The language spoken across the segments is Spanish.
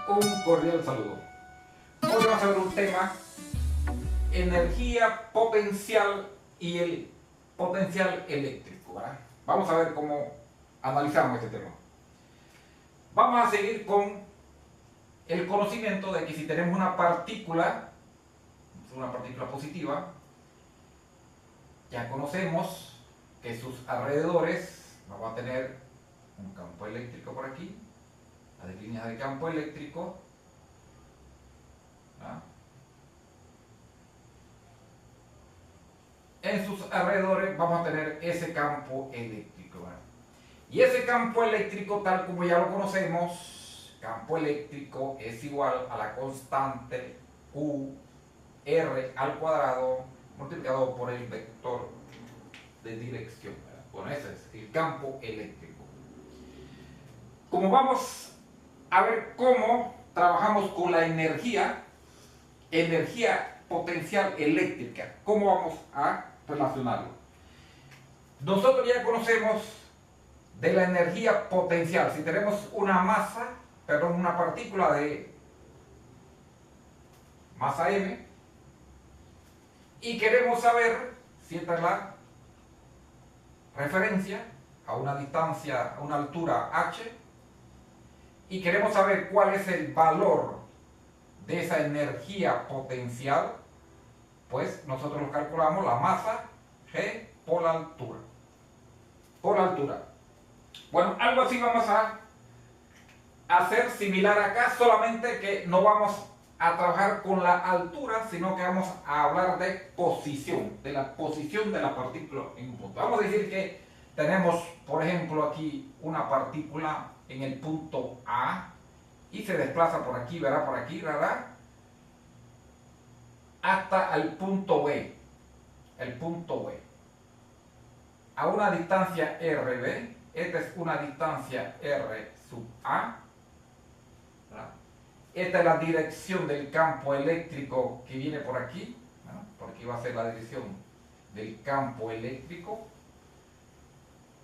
Un cordial saludo. Hoy vamos a ver un tema: energía potencial y el potencial eléctrico, ¿verdad? Vamos a ver cómo analizamos este tema. Vamos a seguir con el conocimiento de que si tenemos una partícula positiva, ya conocemos que sus alrededores vamos a tener un campo eléctrico por aquí, las líneas de campo eléctrico, ¿ah? En sus alrededores vamos a tener ese campo eléctrico, ¿verdad? Y ese campo eléctrico, tal como ya lo conocemos, campo eléctrico es igual a la constante QR al cuadrado multiplicado por el vector de dirección, ¿verdad? Bueno, ese es el campo eléctrico. Como vamos a ver cómo trabajamos con la energía potencial eléctrica, cómo vamos a relacionarlo. Nosotros ya conocemos de la energía potencial. Si tenemos una partícula de masa m, y queremos saber si esta es la referencia a una distancia, a una altura h, y queremos saber cuál es el valor de esa energía potencial, pues nosotros lo calculamos la masa g por la altura. Bueno, algo así vamos a hacer similar acá, solamente que no vamos a trabajar con la altura, sino que vamos a hablar de posición, de la posición de la partícula en un punto. Vamos a decir que tenemos, por ejemplo, aquí una partícula en el punto A y se desplaza por aquí, ¿verdad? Hasta el punto B. A una distancia RB, esta es una distancia R sub A. ¿Verdad? Esta es la dirección del campo eléctrico que viene por aquí, ¿verdad? Por aquí va a ser la dirección del campo eléctrico.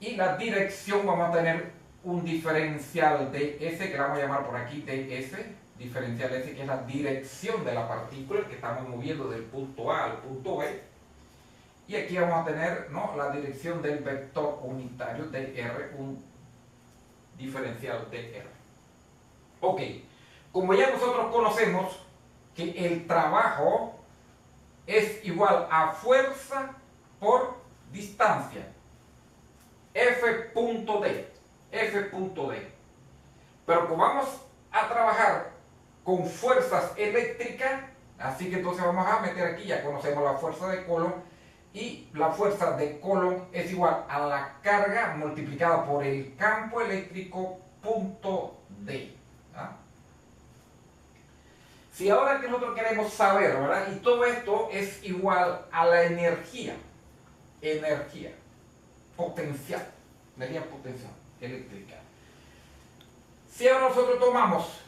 Y la dirección, vamos a tener un diferencial ds, que le vamos a llamar por aquí ds, diferencial S, que es la dirección de la partícula que estamos moviendo del punto A al punto B. Y aquí vamos a tener, ¿no?, la dirección del vector unitario dr, un diferencial dr. Ok, como ya nosotros conocemos que el trabajo es igual a fuerza por distancia, F.D. Pero como vamos a trabajar con fuerzas eléctricas, así que entonces vamos a meter aquí, ya conocemos la fuerza de Coulomb, y la fuerza de Coulomb es igual a la carga multiplicada por el campo eléctrico punto D. ¿Ah? Si ahora que nosotros queremos saber, ¿verdad? Y todo esto es igual a la energía potencial eléctrica. Si ahora nosotros tomamos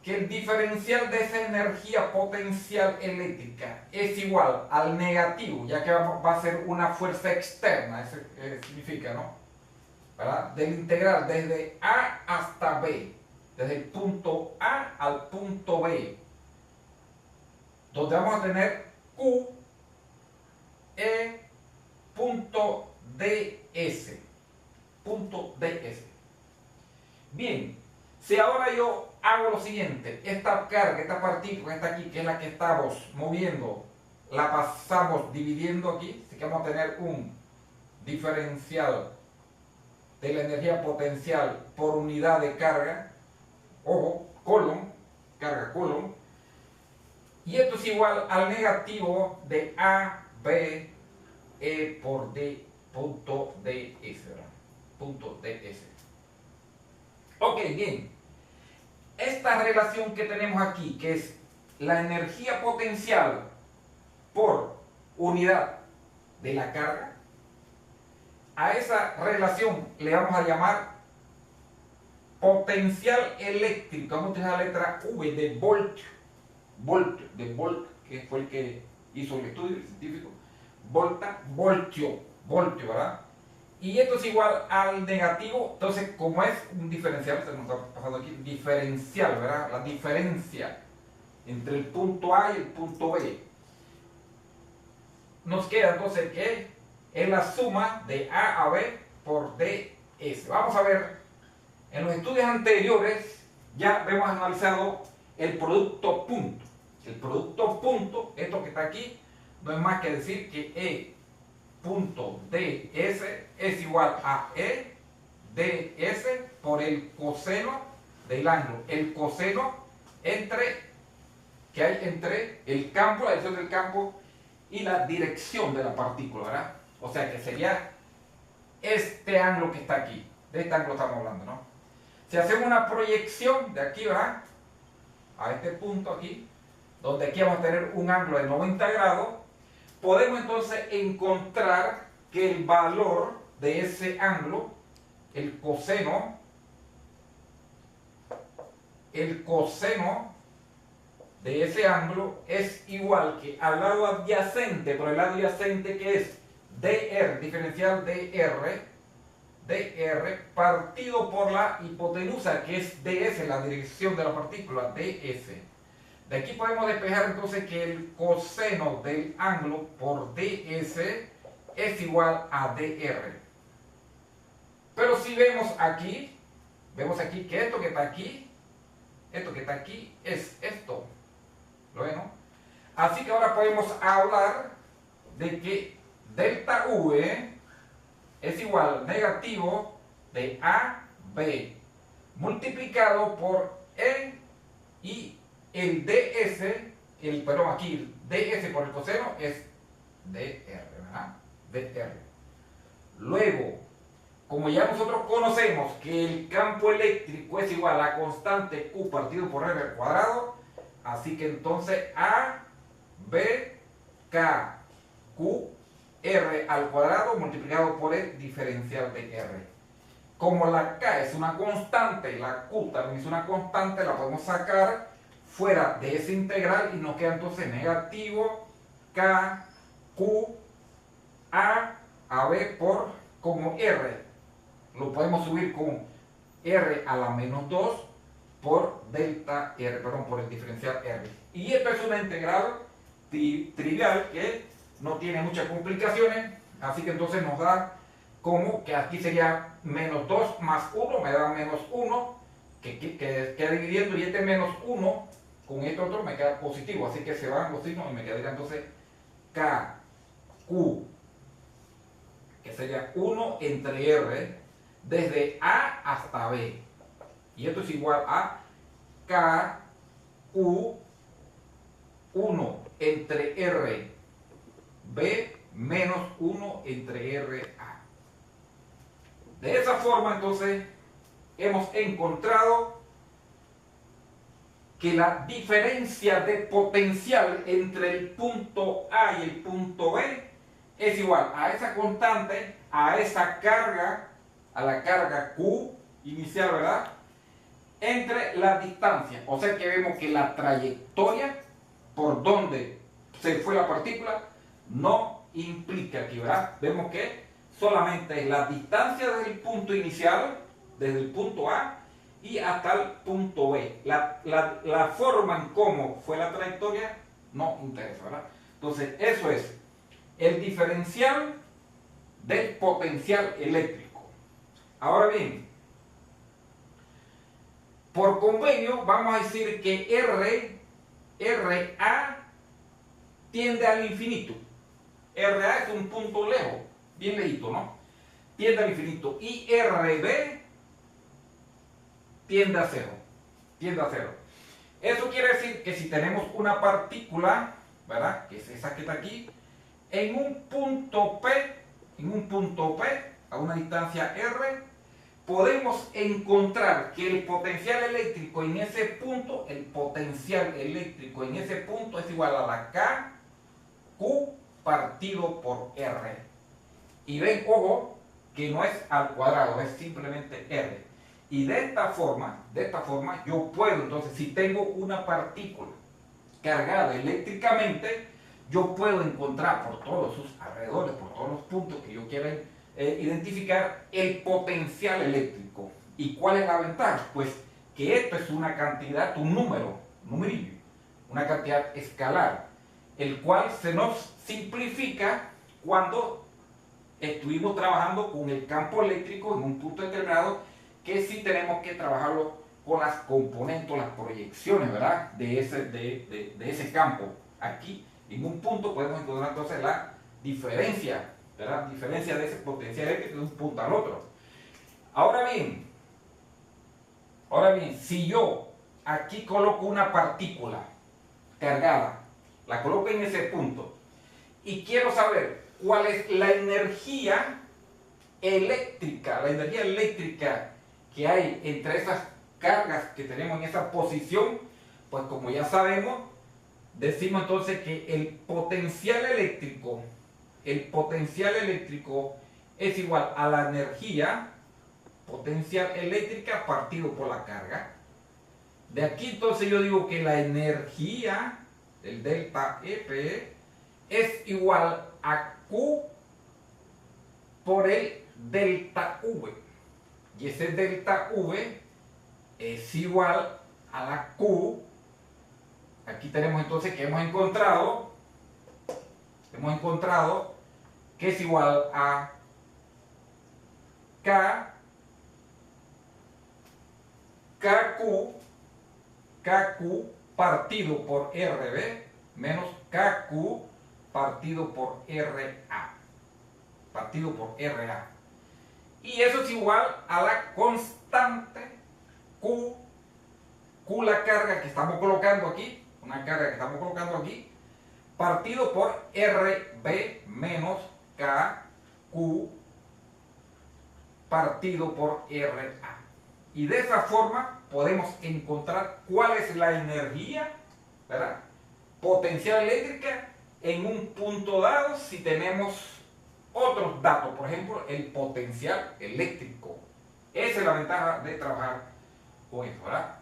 que el diferencial de esa energía potencial eléctrica es igual al negativo, ya que va a ser una fuerza externa, eso significa, ¿no?, ¿verdad?, del integral desde A hasta B, desde el punto A al punto B, donde vamos a tener Q E punto DS. Bien, si ahora yo hago lo siguiente, esta carga, esta partícula que está aquí, que es la que estamos moviendo, la pasamos dividiendo aquí, así que vamos a tener un diferencial de la energía potencial por unidad de carga, ojo, Coulomb, carga Coulomb, y esto es igual al negativo de A, B, E por D, punto DS, ¿verdad? Punto DS. Ok, bien. Esta relación que tenemos aquí, que es la energía potencial por unidad de la carga, a esa relación le vamos a llamar potencial eléctrico. Vamos a utilizar la letra V de volt, que fue el que hizo el estudio, el científico, voltio, ¿verdad? y esto es igual al negativo. Entonces, como es un diferencial, se nos está pasando aquí, diferencial, ¿verdad? La diferencia entre el punto A y el punto B. Nos queda entonces que es la suma de A a B por DS. Vamos a ver, en los estudios anteriores ya hemos analizado el producto punto. El producto punto, esto que está aquí, no es más que decir que E punto ds es igual a E ds por el coseno del ángulo. El coseno que hay entre el campo, la dirección del campo y la dirección de la partícula, ¿verdad? O sea que sería este ángulo que está aquí. De este ángulo estamos hablando, ¿no? Si hacemos una proyección de aquí, ¿verdad? A este punto aquí, donde aquí vamos a tener un ángulo de 90 grados, podemos entonces encontrar que el valor de ese ángulo, el coseno de ese ángulo es igual que al lado adyacente, por el lado adyacente que es dr, diferencial dr partido por la hipotenusa, que es ds, la dirección de la partícula, ds. De aquí podemos despejar entonces que el coseno del ángulo por ds es igual a dr. Pero si vemos aquí que esto que está aquí es esto. ¿Lo ven, no? Así que ahora podemos hablar de que delta V es igual al negativo de AB multiplicado por E, y el ds, perdón, aquí el ds por el coseno es dr, ¿verdad? dr. Luego, como ya nosotros conocemos que el campo eléctrico es igual a la constante Q partido por R al cuadrado, así que entonces A, B, K, Q, R al cuadrado multiplicado por el diferencial de R. Como la K es una constante, la Q también es una constante, la podemos sacar fuera de ese integral y nos queda entonces negativo K, Q, A, B por, como R, lo podemos subir con R a la menos 2 por delta R, perdón, por el diferencial R. Y esto es una integral trivial que no tiene muchas complicaciones, así que entonces nos da como que aquí sería menos 2 más 1, me da menos 1, que queda dividiendo, y este menos 1 con este otro me queda positivo, así que se van los signos y me quedaría entonces K, Q, que sería 1 entre R, desde A hasta B. Y esto es igual a K, Q, 1 entre R, B, menos 1 entre R, A. De esa forma, entonces, hemos encontrado que la diferencia de potencial entre el punto A y el punto B es igual a esa constante, a esa carga, a la carga Q inicial, ¿verdad? Entre la distancia. O sea que vemos que la trayectoria por donde se fue la partícula no implica aquí, ¿verdad? Vemos que solamente es la distancia desde el punto inicial, desde el punto A y hasta el punto B. La forma en cómo fue la trayectoria no interesa, ¿verdad? Entonces, eso es el diferencial del potencial eléctrico. Ahora bien, por convenio vamos a decir que RA tiende al infinito. RA es un punto lejos, bien lejito, ¿no? Tiende al infinito. Y RB tiende a cero. Tiende a cero. Eso quiere decir que si tenemos una partícula, ¿verdad? Que es esa que está aquí, en un punto P, a una distancia R, podemos encontrar que el potencial eléctrico en ese punto, es igual a la K, Q partido por R. Y ven, ojo, que no es al cuadrado, es simplemente R. Y de esta forma, yo puedo, entonces, si tengo una partícula cargada eléctricamente, yo puedo encontrar por todos sus alrededores, por todos los puntos que yo quiera identificar el potencial eléctrico. ¿Y cuál es la ventaja? Pues que esto es una cantidad, un numerillo, una cantidad escalar, el cual se nos simplifica cuando estuvimos trabajando con el campo eléctrico en un punto determinado, que sí tenemos que trabajarlo con las componentes, las proyecciones, ¿verdad? De ese campo. Aquí, en un punto, podemos encontrar entonces la diferencia, ¿verdad? Diferencia de ese potencial eléctrico de un punto al otro. Ahora bien, si yo aquí coloco una partícula cargada, la coloco en ese punto, y quiero saber cuál es la energía eléctrica que hay entre esas cargas que tenemos en esa posición, pues como ya sabemos, decimos entonces que el potencial eléctrico es igual a la energía potencial eléctrica partido por la carga. De aquí entonces yo digo que la energía del delta EP es igual a Q por el delta V. Y ese delta V es igual a la Q. Aquí tenemos entonces que hemos encontrado que es igual a KQ partido por RB menos KQ partido por RA. Y eso es igual a la constante Q la carga que estamos colocando aquí, partido por RB menos KQ partido por RA. Y de esa forma podemos encontrar cuál es la energía, ¿verdad?, potencial eléctrica en un punto dado si tenemos otros datos, por ejemplo, el potencial eléctrico. Esa es la ventaja de trabajar con esto, ¿verdad?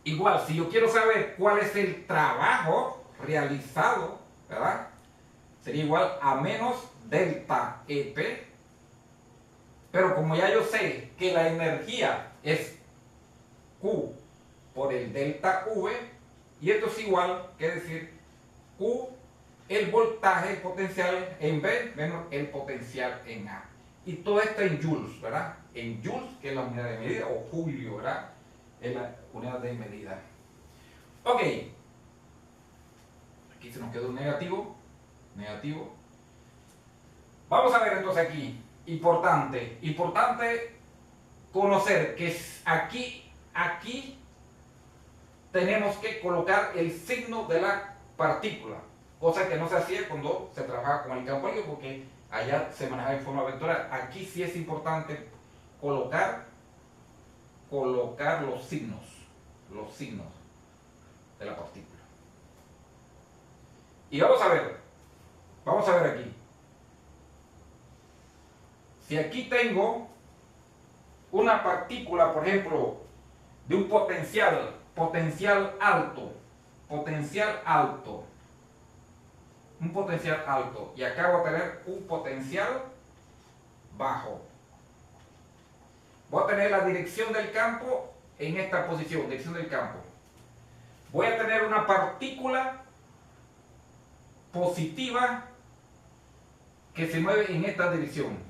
Igual, si yo quiero saber cuál es el trabajo realizado, ¿verdad?, sería igual a menos delta EP. Pero como ya yo sé que la energía es Q por el delta V, y esto es igual, que decir, Q, el voltaje, el potencial en B, menos el potencial en A. Y todo esto en joules, ¿verdad? En joules, que es la unidad de medida, o julio, ¿verdad?, es la unidad de medida. Ok. Aquí se nos quedó un negativo. Vamos a ver entonces aquí. Importante conocer que aquí tenemos que colocar el signo de la partícula, cosa que no se hacía cuando se trabajaba con el campo eléctrico, porque allá se manejaba en forma vectorial. Aquí sí es importante colocar los signos de la partícula. Y vamos a ver aquí. Si aquí tengo una partícula, por ejemplo, de un potencial alto, y acá voy a tener un potencial bajo. Voy a tener la dirección del campo en esta posición, dirección del campo. Voy a tener una partícula positiva que se mueve en esta dirección.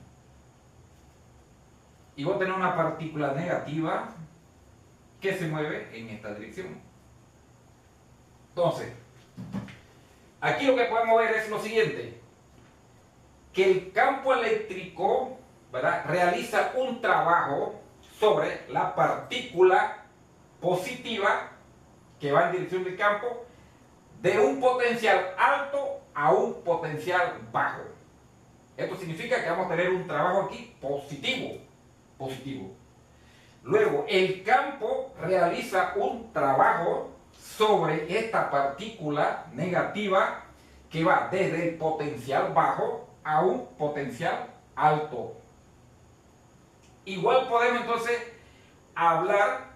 Y voy a tener una partícula negativa que se mueve en esta dirección. Entonces, aquí lo que podemos ver es lo siguiente: que el campo eléctrico, ¿verdad?, realiza un trabajo sobre la partícula positiva que va en dirección del campo, de un potencial alto a un potencial bajo. Esto significa que vamos a tener un trabajo aquí positivo. Luego, el campo realiza un trabajo sobre esta partícula negativa que va desde el potencial bajo a un potencial alto. Igual podemos entonces hablar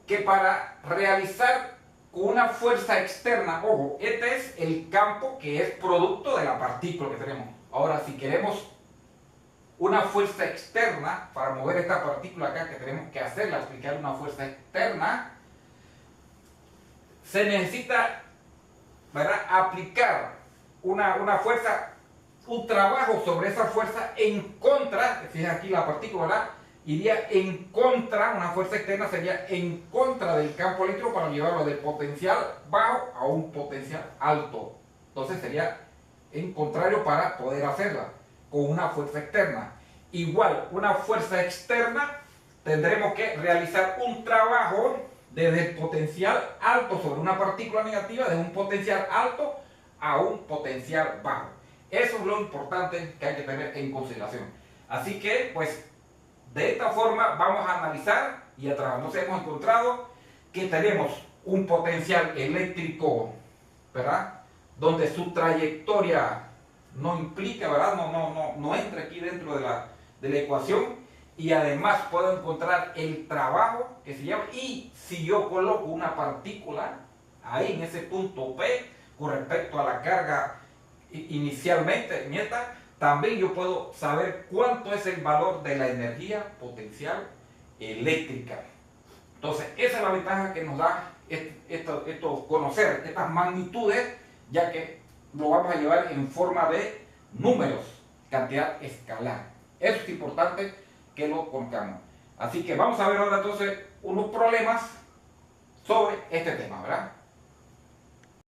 que para realizar con una fuerza externa, ojo, este es el campo que es producto de la partícula que tenemos. Ahora, si queremos una fuerza externa para mover esta partícula acá, que tenemos que hacerla, aplicar una fuerza externa, se necesita, ¿verdad?, aplicar una fuerza, un trabajo sobre esa fuerza en contra. Fíjense aquí la partícula, ¿verdad?, iría en contra, una fuerza externa sería en contra del campo eléctrico para llevarlo de potencial bajo a un potencial alto. Entonces sería en contrario para poder hacerla con una fuerza externa. Igual, una fuerza externa, tendremos que realizar un trabajo desde el potencial alto sobre una partícula negativa, de un potencial alto a un potencial bajo. Eso es lo importante que hay que tener en consideración. Así que, pues, de esta forma vamos a analizar y a trabajar. Entonces hemos encontrado que tenemos un potencial eléctrico, ¿verdad?, donde su trayectoria no implica, ¿verdad?, no entra aquí dentro de la ecuación, y además puedo encontrar el trabajo que se llama, y si yo coloco una partícula ahí en ese punto P con respecto a la carga inicialmente nieta, también yo puedo saber cuánto es el valor de la energía potencial eléctrica. Entonces esa es la ventaja que nos da esto, conocer estas magnitudes, ya que lo vamos a llevar en forma de números, cantidad escalar. Eso es importante que lo conozcamos. Así que vamos a ver ahora entonces unos problemas sobre este tema, ¿verdad?